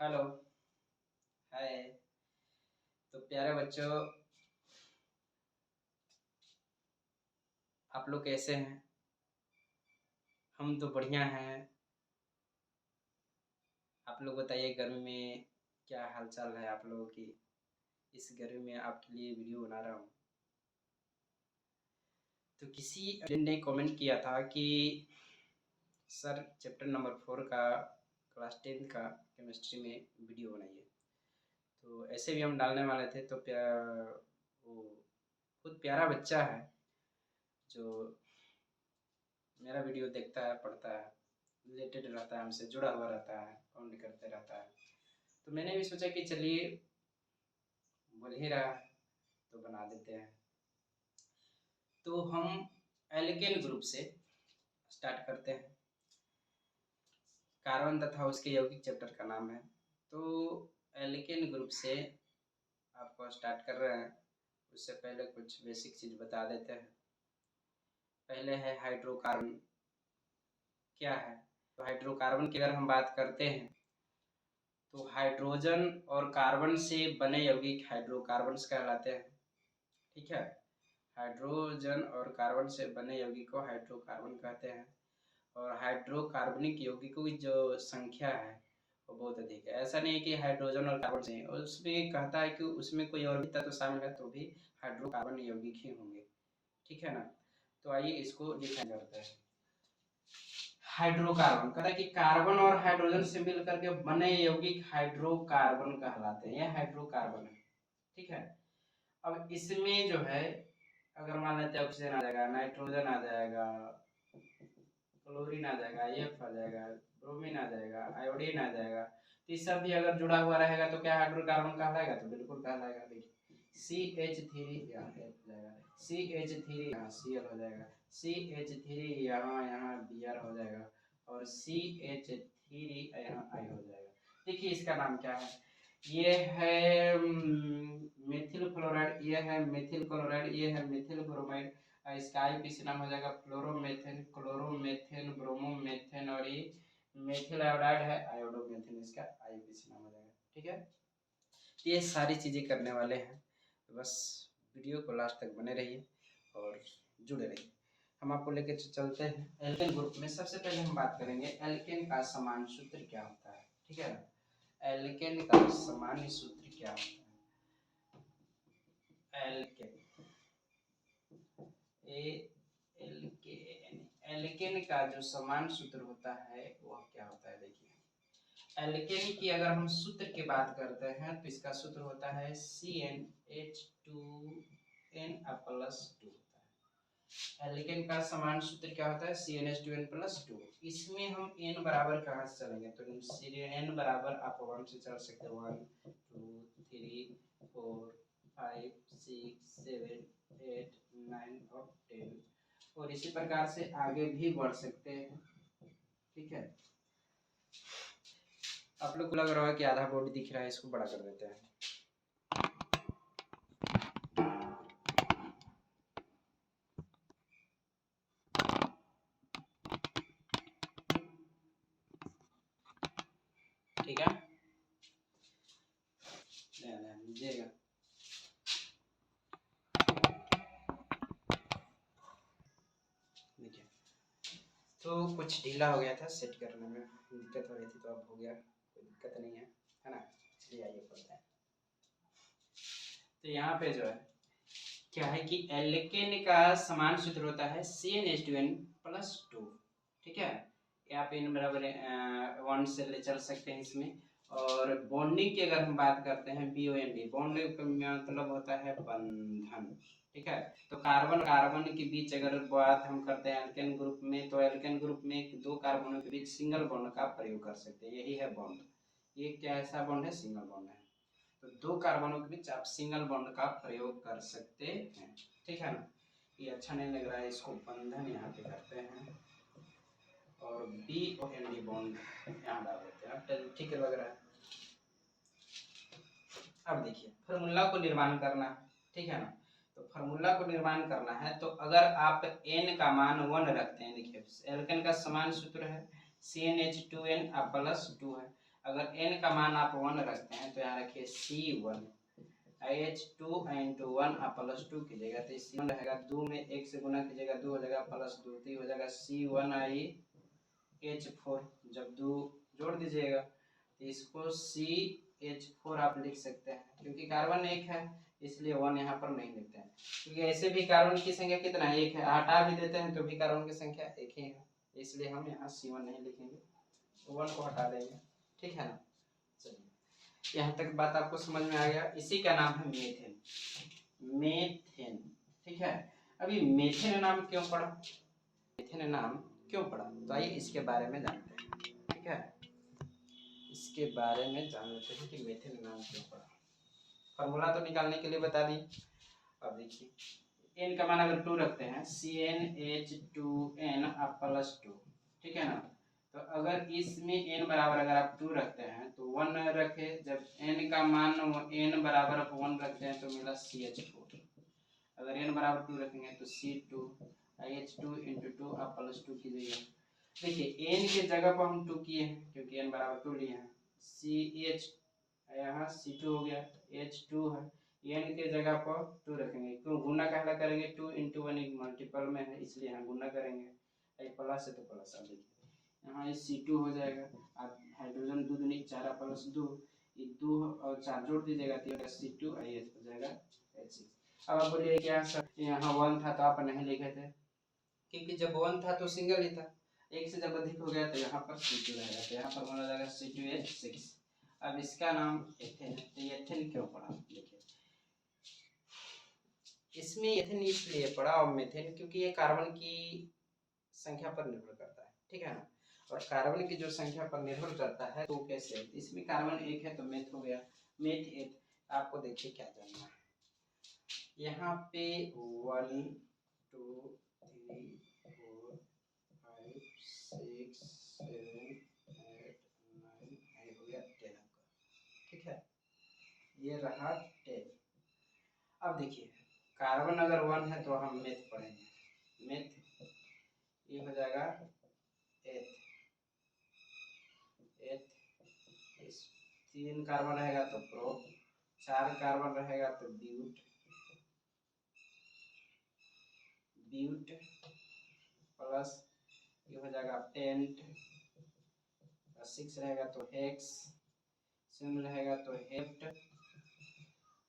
Hello. हाय। तो प्यारे बच्चों, आप लोग कैसे हैं? हम तो बढ़िया हैं। आप लोग बताइए, गर्मी में क्या हाल चाल है आप लोगों की? इस गर्मी में आपके लिए वीडियो बना रहा हूँ। तो किसी ने कमेंट किया था कि सर चैप्टर नंबर 4 का क्लास 10 का केमिस्ट्री में वीडियो बनाइए। तो ऐसे भी हम डालने वाले थे। तो वो बहुत प्यारा बच्चा है जो मेरा वीडियो देखता है, पढ़ता है, रिलेटेड रहता है, हमसे जुड़ा हुआ रहता है, कमेंट करते रहता है। तो मैंने भी सोचा कि चलिए, बोल ही रहा है तो बना देते हैं। तो हम एल्केन ग्रुप से स्टार्ट करते हैं। कार्बन तथा उसके यौगिक चैप्टर का नाम है। तो एल्केन ग्रुप से आपको स्टार्ट कर रहे हैं। उससे पहले कुछ बेसिक चीज़ बता देते हैं। पहले है हाइड्रोकार्बन। क्या है? तो हाइड्रोकार्बन की अगर हम बात करते हैं तो हाइड्रोजन और कार्बन से बने यौगिक हाइड्रोकार्बन्स कहलाते हैं। ठीक है। हाइड्रोजन और कार्बन से बने यौगिक को हाइड्रोकार्बन कहते हैं। और हाइड्रोकार्बनिक यौगिकों की जो संख्या है वो बहुत अधिक है। ऐसा नहीं है कि हाइड्रोजन और कार्बन से, और उसमें कहता है कि उसमें कोई और भी तत्व शामिल है तो भी हाइड्रोकार्बन यौगिक ही होंगे। ठीक है ना? तो आइए इसको डिफाइन करते हैं। हाइड्रोकार्बन कहता है कि कार्बन और हाइड्रोजन से मिलकर के बने यौगिक हाइड्रोकार्बन कहलाते हैं। यह हाइड्रोकार्बन है। ठीक है। अब इसमें जो है, अगर मान लेते हैं ऑक्सीजन आ जाएगा, नाइट्रोजन आ जाएगा, क्लोरीन आ जाएगा, एफ आ जाएगा, ब्रोमीन आ जाएगा, आयोडीन आ जाएगा, तो ये सब भी अगर जुड़ा हुआ रहेगा तो क्या हाइड्रोकार्बन कहलाएगा? तो बिल्कुल कहलाएगा। देखिए CH3 यहाँ F जाएगा, CH3 यहाँ Cl हो जाएगा, CH3 यहाँ यहाँ Br हो जाएगा, और CH3 यहाँ I हो जाएगा। देखिए इसका नाम क्या है? ये है मेथिल फ्लोराइड, ये है मेथिल क्लोराइड, ये है मेथिल ब्रोमाइड। इसका आईपीसी नाम हो जाएगा फ्लोरोमेथेन, क्लोरोमेथेन, ब्रोमोमेथेन, और ये मेथिल आयोडाइड है, आयोडोमेथेन, इसका आईपीसी नाम हो जाएगा। ठीक है। ये सारी चीज़ें करने वाले हैं। तो बस वीडियो को लास्ट तक बने रहिए और जुड़े रहिए। हम आपको लेकर चलते हैं एल्केन ग्रुप में। सबसे पहले हम बात करेंगे एल्केन का सामान्य सूत्र क्या होता है। ठीक है। एल्केन का सामान्य सूत्र क्या होता है? एल्केन एल्केन का जो सामान्य सूत्र होता है वह क्या होता है? देखिए एल्केन की अगर हम सूत्र की बात करते हैं तो इसका सूत्र होता है CnH2n+2 होता है। एल्केन का सामान्य सूत्र क्या होता है? CnH2n+2। इसमें हम n बराबर कहाँ से चलेंगे? तो n बराबर आप 1 से चल सकते हैं। 1 2 3 4 5 6 7 8 9 और 10, और इसी प्रकार से आगे भी बढ़ सकते हैं। ठीक है। आप लोग को लग रहा है कि आधा बॉडी दिख रहा है, इसको बड़ा कर देते हैं। ठीक है, ध्यान दीजिएगा। देखिए तो कुछ ढीला हो गया था, सेट करने में दिक्कत हो रही थी, तो अब हो गया, कोई दिक्कत नहीं है ना? चलिए आइए पढ़ते हैं। तो यहाँ पे जो है क्या है कि एल्केन का समान सूत्र होता है CnH2n+2। ठीक है। यहाँ पे n बराबर 1 से ले चल सकते हैं इसमें। और बॉन्डिंग की अगर हम बात करते हैं BOND, बॉन्डिंग का मतलब होता है बंधन। ठीक है। तो कार्बन कार्बन के बीच अगर बात हम करते हैं एल्केन ग्रुप में, तो एल्केन ग्रुप में दो कार्बनों के बीच सिंगल बॉन्ड का प्रयोग कर सकते हैं। यही है बॉन्ड। ये क्या ऐसा बॉन्ड है? सिंगल बॉन्ड है। तो दो कार्बनों के बीच आप सिंगल बॉन्ड का प्रयोग कर सकते हैं। ठीक है ना? ये अच्छा नहीं लग रहा है, इसको बंधन यहाँ पे करते हैं और BOND बॉन्ड यहाँ डाल देते हैं। अब ठीक लग रहा है। अब देखिए फार्मूला को निर्माण करना है। ठीक है ना? तो फार्मूला को निर्माण करना है तो अगर आप n का मान 1 रखते हैं, देखिए एल्केन का समान सूत्र है CnH2n+2 है। अगर n का मान आप 1 रखते हैं तो यहाँ रखिए C1 H2 इंटू 1 आप +2 कीजिएगा तो C1 रहेगा 2 में 1 से गुना कीजिएगा 2 हो जाएगा +2 तो हो जाएगा C1H4 जब 2 जोड़ दीजिएगा तो इसको CH4 आप लिख सकते हैं क्योंकि कार्बन एक है इसलिए 1 यहाँ पर नहीं लिखते हैं क्योंकि ऐसे भी कार्बन की संख्या कितना है 1 है, हटा भी देते हैं तो भी कार्बन की संख्या 1 ही है इसलिए हम यहाँ C1 नहीं लिखेंगे तो 1 को हटा देंगे। ठीक है ना। चलिए यहाँ तक बात आपको समझ में आ गया। इसी का नाम है मेथेन। मेथेन ठीक है। अभी मेथेन नाम क्यों पड़ा, मेथेन नाम क्यों पड़ा तो आइए इसके बारे में जानते हैं। ठीक है, इसके बारे में जान लेते हैं कि मेथेन नाम क्यों पड़ा। फॉर्मूला तो निकालने के लिए बता दी। अब देखिए n का मान अगर 2 रखते हैं CnH2n आप +2 ठीक है ना। तो अगर इसमें n बराबर अगर आप 2 रखते हैं तो 1 रखे जब n का मान n बराबर 1 रखते हैं तो मिला CH4। अगर n बराबर 2 रखेंगे तो C2 H2 × 2 आप +2 कीजिएगा। देखिए n के जगह पर हम 2 किए हैं क्योंकि n बराबर 2 लिए हैं। CH यहाँ C2 हो गया H2 है n के जगह पर 2 रखेंगे क्यों गुना कहला करेंगे 2 × 1 एक मल्टीपल में है इसलिए यहाँ गुना करेंगे प्लस है तो प्लस। अब देखिए यहाँ ये C2 हो जाएगा अब हाइड्रोजन 2 दूनी 4 +2 ये 2 और 4 जोड़ दीजिएगा तो C2 हो जाएगा H6। अब आप बोलिए क्या सर यहाँ 1 था तो आप नहीं लिखे थे क्योंकि जब 1 था तो सिंगल ही था, एक से जब अधिक हो गया तो यहाँ पर C2 रहेगा तो यहाँ पर बोला जाएगा C2H6। अब इसका नाम एथेन है तो एथेन क्यों पड़ा देखिए इसमें एथेन इसलिए पड़ा और मेथेन क्योंकि ये कार्बन की संख्या पर निर्भर करता है। ठीक है ना। और कार्बन की जो संख्या पर निर्भर करता है तो कैसे इसमें कार्बन एक है तो मेथ हो गया मेथ एथ। आपको देखिए क्या जानना है यहाँ पे 1 2 3 4 5 6 7 8 9 हो गया 10 आपका। ठीक है ये रहा 10। अब देखिए कार्बन अगर 1 है तो हम मेथ पढ़ेंगे मेथ ये हो जाएगा एथ एथ 3 कार्बन रहेगा तो प्रो 4 कार्बन रहेगा तो ब्यूट ब्यूट प्लस ये हो जाएगा पेंट 6 रहेगा तो हेक्स 7 रहेगा तो हेप्ट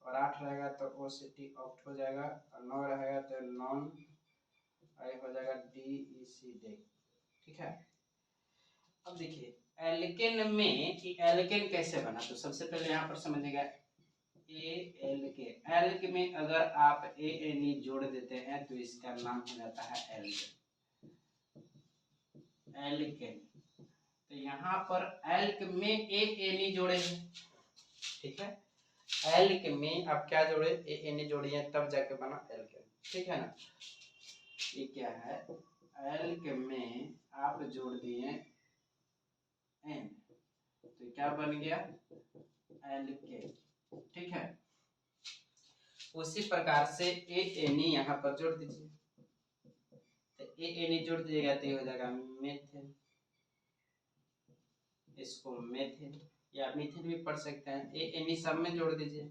और 8 रहेगा तो ओसिटी ऑक्ट हो जाएगा और 9 रहेगा तो नॉन आई हो जाएगा DEC डेक। ठीक है। अब देखिए एल्केन में कि एल्केन कैसे बना तो सबसे पहले यहाँ पर समझिएगा एल्क में अगर आप ANE जोड़ देते हैं तो इसका नाम हो जाता है एल्केन एल्केन। तो यहाँ पर एल्क में ANE जोड़े हैं। ठीक है एल्क में आप क्या जोड़े ANE जोड़िए तब जाके बना एल्केन। ठीक है ना। ये क्या है एल्क में आप जोड़ दिए N तो क्या बन गया एल्केन। ठीक है उसी प्रकार से ANE यहाँ पर जोड़ दीजिए तो ANE जोड़ दीजिएगा तो हो जाएगा मेथेन इसको मेथेन या मीथेन भी पढ़ सकते हैं ANE सब में जोड़ दीजिए।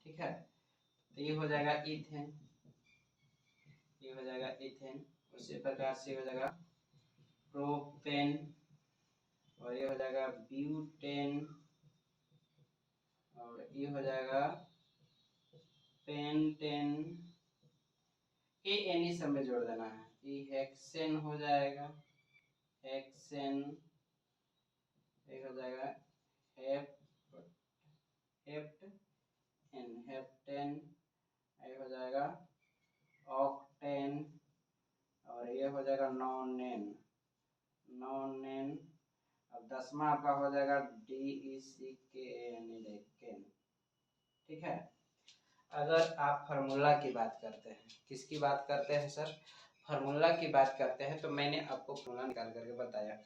ठीक है तो ये हो जाएगा इथेन ये हो जाएगा इथेन उसी प्रकार से हो जाएगा प्रोपेन और ये हो जाएगा ब्यूटेन और ये हो जाएगा पेंटेन ANE सब में जोड़ देना है ये हेक्सेन हो जाएगा हेक्सेन ये हो जाएगा हेप्टेन ये हो जाएगा ऑक्टेन और ये हो जाएगा नॉनेन अब 10वां आपका हो जाएगा DECKN। ठीक है अगर आप फार्मूला की बात करते हैं किसकी बात करते हैं सर फार्मूला की बात करते हैं तो मैंने आपको फार्मूला निकाल करके बताया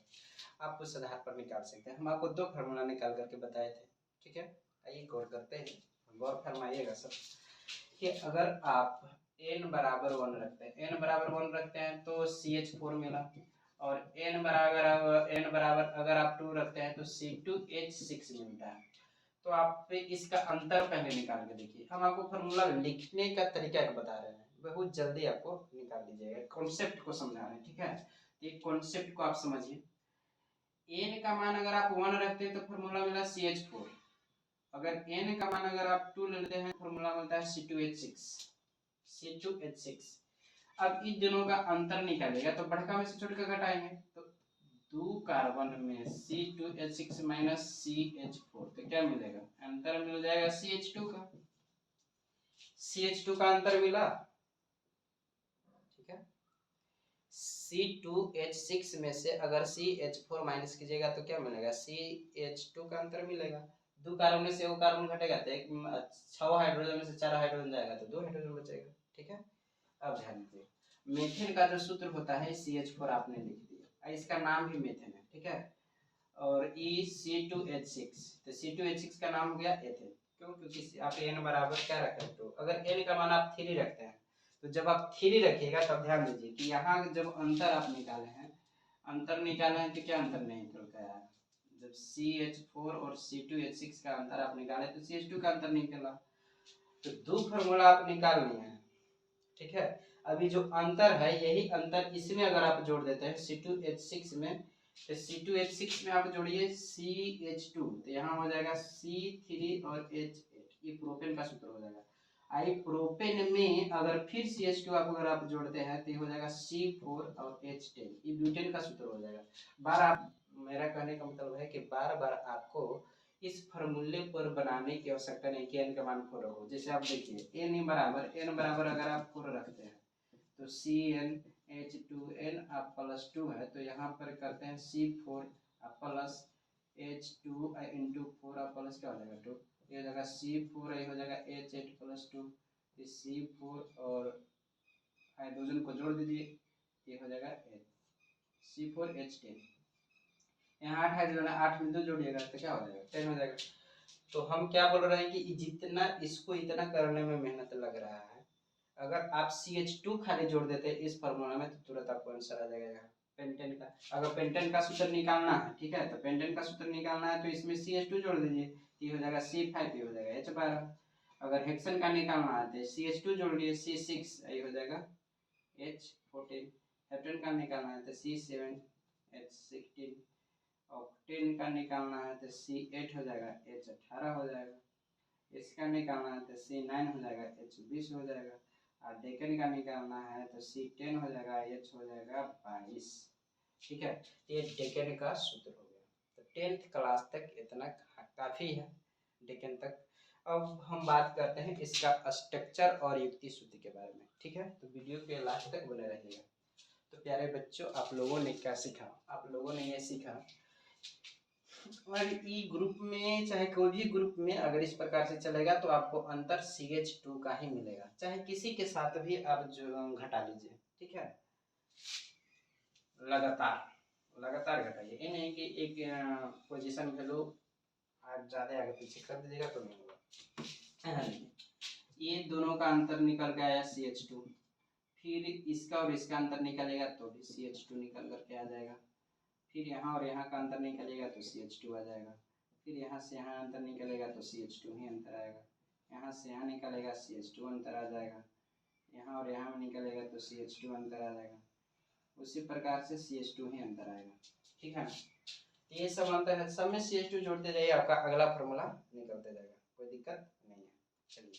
आप उस आधार पर निकाल सकते हैं। हम आपको 2 फार्मूला निकाल करके बताए थे। ठीक है आइए गौर करते हैं गौर फरमाइएगा सर कि अगर आप n बराबर 1 रखते हैं n बराबर 1 रखते हैं तो CH4 मिला और n बराबर अगर आप 2 रखते हैं तो C2H6 मिलता है। तो आप इसका अंतर पहले निकाल के देखिए। हम आपको फॉर्मूला लिखने का तरीका एक बता रहे हैं, बहुत जल्दी आपको निकाल लीजिएगा, कॉन्सेप्ट को समझा रहे हैं, ठीक है। ये कॉन्सेप्ट को आप समझिए। n का मान अगर आप 1 रखते हैं तो फॉर्मूला मिला CH4। अगर n का मान अगर आप 2 लेते हैं फॉर्मूला मिलता है C2H6। अब इन दोनों का अंतर निकालेगा तो बड़का में से छोटा घटाएंगे तो 2 कार्बन में C2H6 माइनस CH4 तो क्या मिलेगा, अंतर मिल जाएगा CH2 का। CH2 का अंतर मिला, ठीक है। C2H6 में से अगर CH4 माइनस कीजिएगा तो क्या मिलेगा, CH2 का अंतर मिलेगा। 2 कार्बन में से वो कार्बन घटेगा तो 6 हाइड्रोजन में से 4 हाइड्रोजन जाएगा तो 2 हाइड्रोजन बचेगा, ठीक है। अब ध्यान दीजिए, मीथेन का जो सूत्र होता है CH4 आपने लिख दिया, इसका नाम भी मीथेन है, ठीक है। और C2H6 तो C2H6 का नाम हो गया एथेन। क्यों, क्योंकि आप n बराबर क्या रखते हैं, तो अगर n का मान आप 3 रखते हैं तो जब आप 3 रखिएगा तब ध्यान दीजिए कि यहाँ जब अंतर आप निकाले हैं तो क्या अंतर नहीं निकलता है। जब CH4 और C2H6 का अंतर आप निकाले तो CH2 का अंतर निकला, तो 2 फार्मूला आप निकाल लिए हैं, ठीक है। अभी जो अंतर है यही अंतर इसमें अगर आप जोड़ देते हैं C2H6 में, तो C2H6 में आप जोड़िए CH2 तो यहाँ हो जाएगा C3 और H8, ये प्रोपेन का सूत्र हो जाएगा। आई प्रोपेन में अगर फिर CH2 अगर आप जोड़ते हैं तो ये हो जाएगा C4 और H10, ये ब्यूटेन का सूत्र हो जाएगा। बार आप, मेरा कहने का मतलब है कि बार बार आपको इस फॉर्मूले पर बनाने की आवश्यकता नहीं कि n का मान 4 हो। जैसे आप देखिए n बराबर अगर आप 4 रखते हैं तो CnH2n आप प्लस 2 है तो यहाँ पर करते हैं C4 आप प्लस H2 इंटू 4 आप प्लस क्या हो जाएगा 2, ये हो जाएगा C4, ये हो जाएगा H8 प्लस 2, C4 और हाइड्रोजन को जोड़ दीजिए, ये हो जाएगा C4H10। यहाँ 8 हाइड्रोजन 8 में 2 जोड़िएगा तो क्या हो जाएगा 10 हो जाएगा। तो हम क्या बोल रहे हैं कि जितना इसको इतना करने में मेहनत लग रहा है, अगर आप CH2 खाली जोड़ देते हैं इस फार्मूला में तो तुरंत आपको आंसर आ जाएगा पेंटेन का। अगर पेंटेन का सूत्र निकालना है, ठीक है, तो पेंटेन का सूत्र निकालना है तो इसमें CH2 जोड़ दीजिए, ये हो जाएगा C5, ये हो जाएगा H12। अगर हेक्सेन का निकालना है तो CH2 जोड़ लीजिए C6, ये हो जाएगा H14। हेप्टेन का निकालना है तो C7 H16। ऑक्टेन का निकालना है तो C8 हो जाएगा H18 हो जाएगा। इसका निकालना है तो C9 हो जाएगा H20 हो जाएगा। और डेकन का निकालना है तो C10 हो जाएगा H हो जाएगा 22, ठीक है। ये डेकन का सूत्र हो गया। तो 10th क्लास तक इतना काफ़ी है, डेकन तक। अब हम बात करते हैं इसका स्ट्रक्चर और युक्ति सूत्र के बारे में, ठीक है। तो वीडियो के लास्ट तक बने रहिएगा। तो प्यारे बच्चों, आप लोगों ने क्या सीखा, आप लोगों ने ये सीखा और ई ग्रुप में चाहे कोई भी ग्रुप में अगर इस प्रकार से चलेगा तो आपको अंतर CH2 का ही मिलेगा, चाहे किसी के साथ भी आप जो घटा लीजिए, ठीक है। लगातार घटाइए, ये नहीं कि एक पोजीशन वैल्यू आप ज़्यादा आगे पीछे कर दीजिएगा तो नहीं होगा। ये दोनों का अंतर निकल के आया CH2, फिर इसका और इसका अंतर निकलेगा तो भी CH2 निकल करके आ जाएगा। फिर यहाँ और यहाँ का अंतर निकलेगा तो CH2 आ जाएगा। फिर यहाँ से यहाँ अंतर निकलेगा तो CH2 ही अंतर आएगा। यहाँ से यहाँ निकलेगा CH2 अंतर आ जाएगा। यहाँ और यहाँ में निकलेगा तो CH2 अंतर आ जाएगा। उसी प्रकार से CH2 ही अंतर आएगा, ठीक है ना। ये सब अंतर है, सब में CH2 जोड़ते जाइए, आपका अगला फॉर्मूला निकलते जाएगा, कोई दिक्कत नहीं है। चलिए,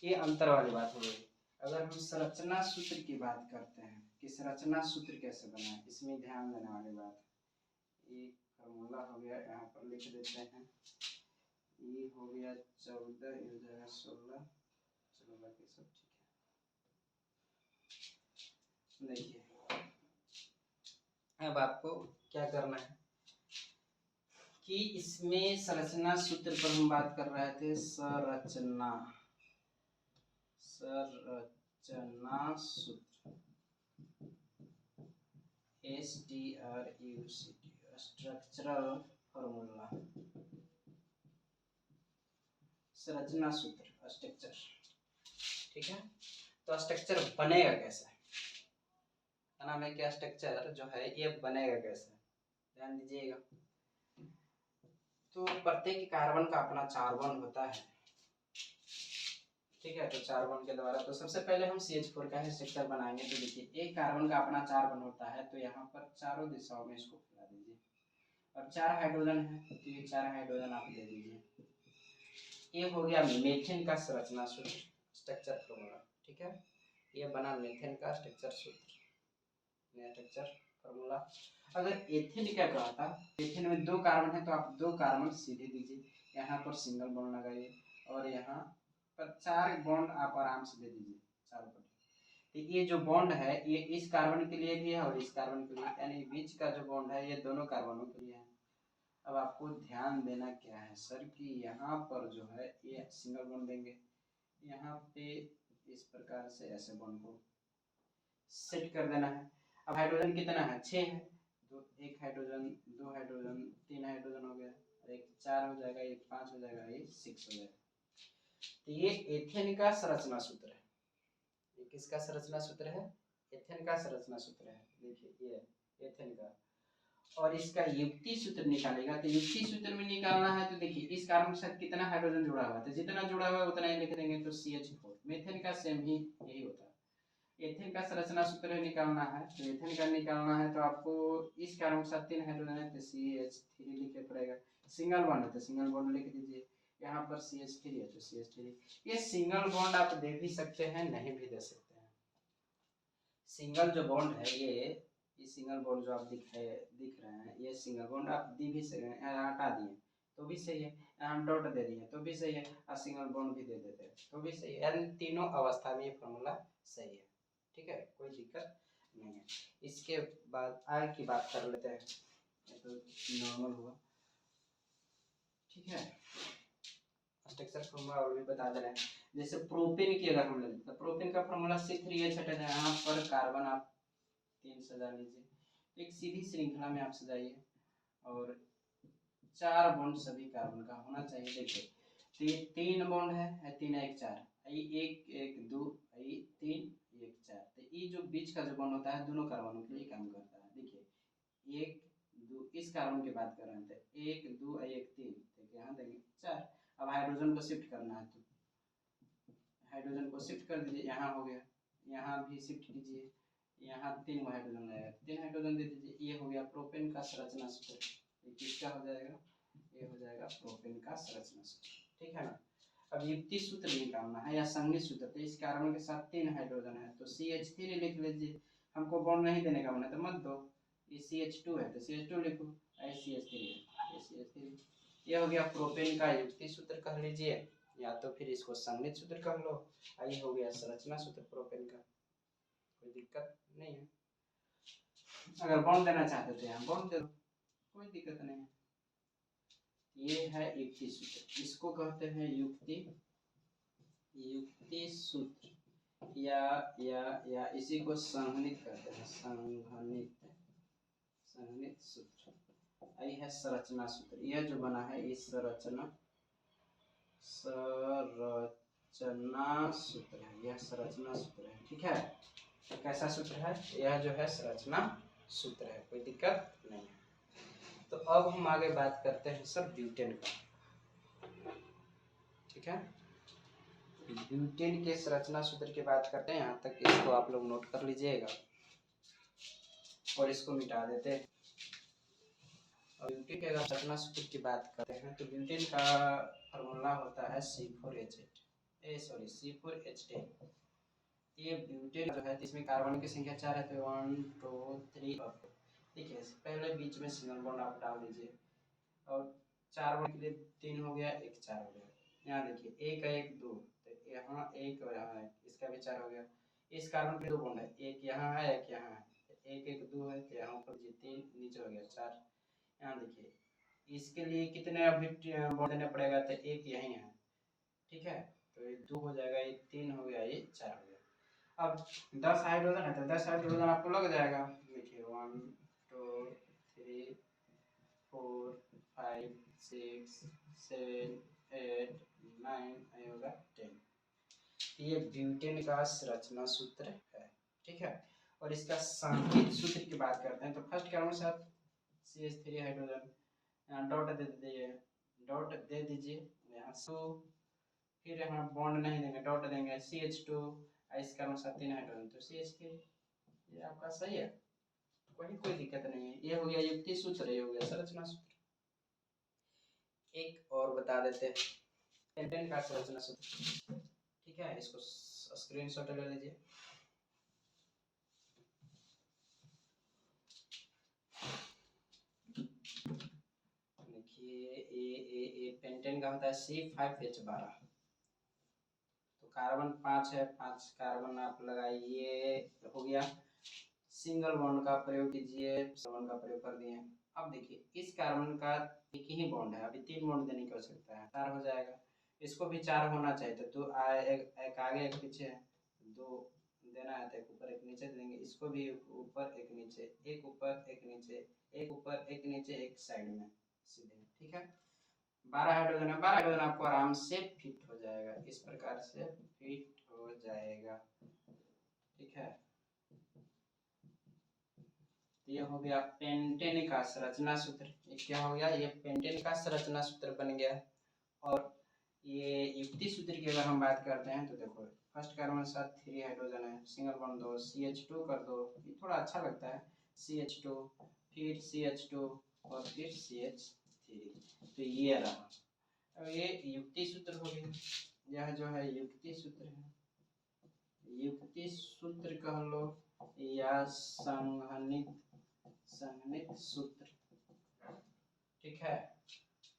ये अंतर वाली बात हो गई। अगर हम संरचना सूत्र की बात करते हैं कि संरचना सूत्र कैसे बनाए, इसमें ध्यान देने वाली बात। ये फार्मूला हो गया, यहाँ पर लिख देते हैं। ये हो गया 14, ये हो जाएगा 16, चलो बाकी सब ठीक है। देखिए अब आपको क्या करना है कि इसमें संरचना सूत्र पर हम बात कर रहे थे। संरचना सूत्र STRUCT, स्ट्रक्चरल फॉर्मूला, संरचना सूत्र स्ट्रक्चर, ठीक है। तो स्ट्रक्चर बनेगा कैसे, का नाम है क्या स्ट्रक्चर जो है ये बनेगा कैसे, ध्यान दीजिएगा। तो प्रत्येक कार्बन का अपना 4 बॉन्ड होता है, ठीक है। तो 4 बॉन्ड के द्वारा तो सबसे पहले हम CH4 का स्ट्रक्चर बनाएंगे। तो देखिए एक कार्बन का अपना 4 बॉन्ड होता है, तो यहाँ पर चारों दिशाओं में इसको फैला दीजिए और 4 हाइड्रोजन है तो ये 4 हाइड्रोजन आप दे दीजिए। ये हो गया मीथेन का संरचना सूत्र, स्ट्रक्चर फॉर्मूला, ठीक है। ये बना मीथेन का स्ट्रक्चर सूत्र, नया स्ट्रक्चर फॉर्मूला। अगर एथेन क्या कहता, एथेन में 2 कार्बन है तो आप 2 कार्बन सीधे दीजिए, यहाँ पर सिंगल बॉन्ड लगाइए और यहाँ पर 4 बॉन्ड आप आराम से दे दीजिए चारों पर। तो ये जो बॉन्ड है ये इस कार्बन के लिए भी है और इस कार्बन के लिए, यानी बीच का जो बॉन्ड है ये दोनों कार्बनों के लिए है। अब आपको ध्यान देना क्या है सर कि यहाँ पर जो है ये सिंगल बॉन्ड देंगे, यहाँ पे इस प्रकार से ऐसे बॉन्ड को सेट कर देना है। अब हाइड्रोजन कितना है, 6 है, तो 1 हाइड्रोजन 2 हाइड्रोजन 3 हाइड्रोजन हो गया, एक 4 हो जाएगा, एक 5 हो जाएगा, ये 6 हो जाएगा। तो ये एथेन का संरचना सूत्र है। ये किसका संरचना सूत्र है, एथेन का संरचना सूत्र है। देखिए ये एथेन का, और इसका युक्ति सूत्र निकालेगा। तो युक्ति सूत्र में निकालना है तो देखिए इस कार्बन के साथ कितना हाइड्रोजन जुड़ा हुआ है, तो जितना जुड़ा हुआ है उतना ही लिख देंगे, तो CH4। मीथेन का सेम ही यही होता है। एथेन का संरचना सूत्र निकालना है, तो एथेन का निकालना है तो आपको इस कार्बन के साथ 3 हाइड्रोजन है तो CH3 लिखना पड़ेगा। सिंगल बॉन्ड है तो सिंगल बॉन्ड लिख दीजिए, यहाँ पर CH3 है तो CH3। ये सिंगल बॉन्ड आप दे भी सकते हैं, नहीं भी दे सकते हैं। सिंगल जो बॉन्ड है ये सिंगल बॉन्ड जो आप दिख रहे हैं, ये सिंगल बॉन्ड आप दी भी सकते हैं, यहाँ हटा दिए तो भी सही है, यहाँ डॉट दे दिए तो भी सही है, और सिंगल बॉन्ड भी दे देते हैं तो भी सही है, यानी तीनों अवस्था में ये फॉर्मूला सही है, ठीक है, कोई दिक्कत नहीं है। इसके बाद आगे की बात कर लेते हैं, ये तो नॉर्मल हुआ, ठीक है। स्ट्रक्चर फॉर्मूला और भी बता दे रहे हैं। जैसे प्रोपेन की अगर हम लें तो प्रोपेन का फॉर्मूला C3H है, यहाँ पर कार्बन आप 3 सजा लीजिए, एक सीधी श्रृंखला में आप सजाइए और 4 बॉन्ड सभी कार्बन का होना चाहिए। देखिए तो ये 3 बॉन्ड है, 3 1 4, एक 1 2 3 1 4, तो ये जो बीच का जो बॉन्ड होता है दोनों कार्बनों के लिए काम करता है। देखिए 1 2 इस कार्बन की बात कर रहे हैं तो 1 2 1 3, तो यहाँ देंगे 4। अब हाइड्रोजन को शिफ्ट करना है तो हाइड्रोजन को शिफ्ट कर दीजिए, यहाँ हो गया, यहाँ भी शिफ्ट कीजिए, यहाँ 3 हाइड्रोजन रहेगा, 3 हाइड्रोजन दे दीजिए। ये हो गया प्रोपेन का संरचना सूत्र, ये किसका हो जाएगा, ये हो जाएगा प्रोपेन का संरचना सूत्र, ठीक है ना। अब युक्ति सूत्र निकालना है या संगत सूत्र, तो इस कार्बन के साथ 3 हाइड्रोजन है तो CH3 लिख लीजिए, हमको बॉन्ड नहीं देने का मन है तो मत दो। ये CH2 है तो CH2 लिखो, CH3 है ये CH3। ये हो गया प्रोपेन का युक्ति सूत्र कह लीजिए, या तो फिर इसको संगत सूत्र कह लो। ये हो गया संरचना सूत्र प्रोपेन का, कोई दिक्कत नहीं है। अगर बॉन्ड देना चाहते थे हम बॉन्ड दे दो, कोई दिक्कत नहीं है। ये है युक्ति सूत्र, इसको कहते हैं युक्ति सूत्र, या इसी को संघनित कहते हैं, संघनित सूत्र। ये है संरचना सूत्र, यह जो बना है इस संरचना सूत्र है, यह संरचना सूत्र है, ठीक है। कैसा सूत्र है, यह जो है संरचना सूत्र है, कोई दिक्कत नहीं है। तो अब हम आगे बात करते हैं सर ब्यूटेन का, ठीक है। ब्यूटेन के संरचना सूत्र की बात करते हैं, यहाँ तक इसको आप लोग नोट कर लीजिएगा और इसको मिटा देते हैं। और ब्यूटेन के अगर संरचना सूत्र की बात करते हैं तो ब्यूटेन का फॉर्मूला होता है C4H8, C4H10। ये ब्यूटेन जो है इसमें कार्बन की संख्या 4 है तो 1 2 3 और 4। देखिए पहले बीच में सिंगल बॉन्ड आप डाल दीजिए और 4 बॉन्ड के लिए 3 हो गया, एक 4 हो गया। यहाँ देखिए 1 1 2, तो यहाँ 1 और यहाँ 1, इसका भी 4 हो गया। इस कार्बन के 2 बॉन्ड है, एक यहाँ है एक यहाँ है, 1 1 2 है तो यहाँ ऊपर 3 नीचे हो गया 4। यहाँ देखिए इसके लिए कितने अभी बॉन्ड देना पड़ेगा, तो एक यहीं है, ठीक है, तो ये 2 हो जाएगा, ये 3 हो गया, ये 4 हो गया। अब 10 हाइड्रोजन है तो 10 हाइड्रोजन आपको लग जाएगा, देखिए 1 2 3 4 5 6 7 8 9 होगा 10। ये ब्यूटेन का संरचना सूत्र है, ठीक है। और इसका सांकेतिक सूत्र की बात करते हैं तो फर्स्ट कार्बन के साथ CH3 हाइड्रोजन यहाँ डॉट दे दीजिए यहाँ सो, फिर यहाँ बॉन्ड नहीं देंगे, डॉट देंगे CH2, इस कार्बन के साथ 3 हाइड्रोजन तो CH3, ये आपका सही है, कोई दिक्कत नहीं है। ये हो गया युक्ति सूत्र, ये हो गया संरचना सूत्र। एक और बता देते हैं पेंटेन का संरचना सूत्र, ठीक है, इसको स्क्रीनशॉट ले लीजिए। देखिए ए पेंटेन का होता है C5H12, तो कार्बन 5 है, 5 कार्बन आप लगाइए, हो गया। सिंगल बॉन्ड का प्रयोग कीजिए, बॉन्ड का प्रयोग कर दिए। अब देखिए इस कार्बन का एक ही बॉन्ड है, अभी 3 बॉन्ड देने की आवश्यकता है, 4 हो जाएगा। इसको भी 4 होना चाहिए, तो एक आगे एक पीछे है, 2 देना है तो एक ऊपर एक नीचे देंगे। इसको भी ऊपर एक नीचे, एक ऊपर एक नीचे, एक ऊपर एक नीचे, एक साइड में सीधे, ठीक है। 12 हाइड्रोजन है, 12 हाइड्रोजन आपको आराम से फिट हो जाएगा, इस प्रकार से फिट हो जाएगा, ठीक है। ये हो गया पेंटेन का संरचना सूत्र। ये क्या हो गया, ये पेंटेन का संरचना सूत्र बन गया। और ये युक्ति सूत्र की अगर हम बात करते हैं तो देखो फर्स्ट कार्बन के साथ 3 हाइड्रोजन है, सिंगल बॉन्ड दो, CH2 कर दो, ये थोड़ा अच्छा लगता है, CH2, फिर CH2 और फिर CH3, तो ये रहा। अब ये युक्ति सूत्र हो गया, यह जो है युक्ति सूत्र है, युक्ति सूत्र कह लो या संघनित सूत्र, ठीक है।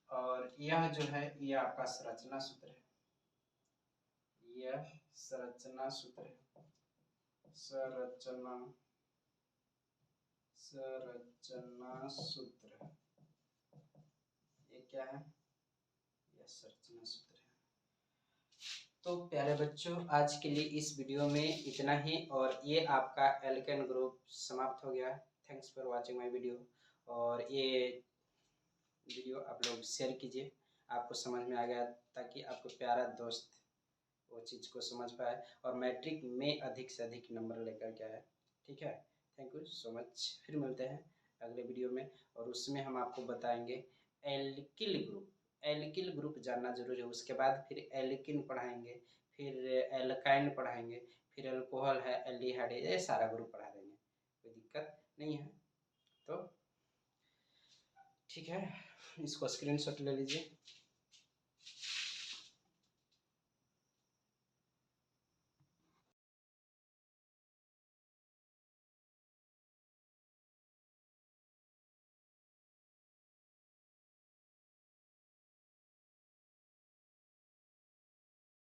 और यह जो है ये आपका संरचना सूत्र है, यह संरचना सूत्र है, संरचना सूत्र, ये क्या है, यह संरचना सूत्र है। तो प्यारे बच्चों आज के लिए इस वीडियो में इतना ही, और ये आपका एल्केन ग्रुप समाप्त हो गया। Thanks for watching my video. और ये वीडियो आप लोग शेयर कीजिए, आपको समझ में आ गया, ताकि आपको प्यारा दोस्त वो चीज़ को समझ पाए और मैट्रिक में अधिक से अधिक नंबर लेकर के आए, ठीक है। थैंक यू सो मच, फिर मिलते हैं अगले वीडियो में, और उसमें हम आपको बताएंगे एल्किल ग्रुप जानना जरूरी है, उसके बाद फिर एल्किन पढ़ाएंगे, फिर एल्काइन पढ़ाएंगे, फिर अल्कोहल है, एल्डिहाइड है, ये सारा ग्रुप पढ़ा देंगे, कोई दिक्कत नहीं है। तो ठीक है, इसको स्क्रीनशॉट ले लीजिए।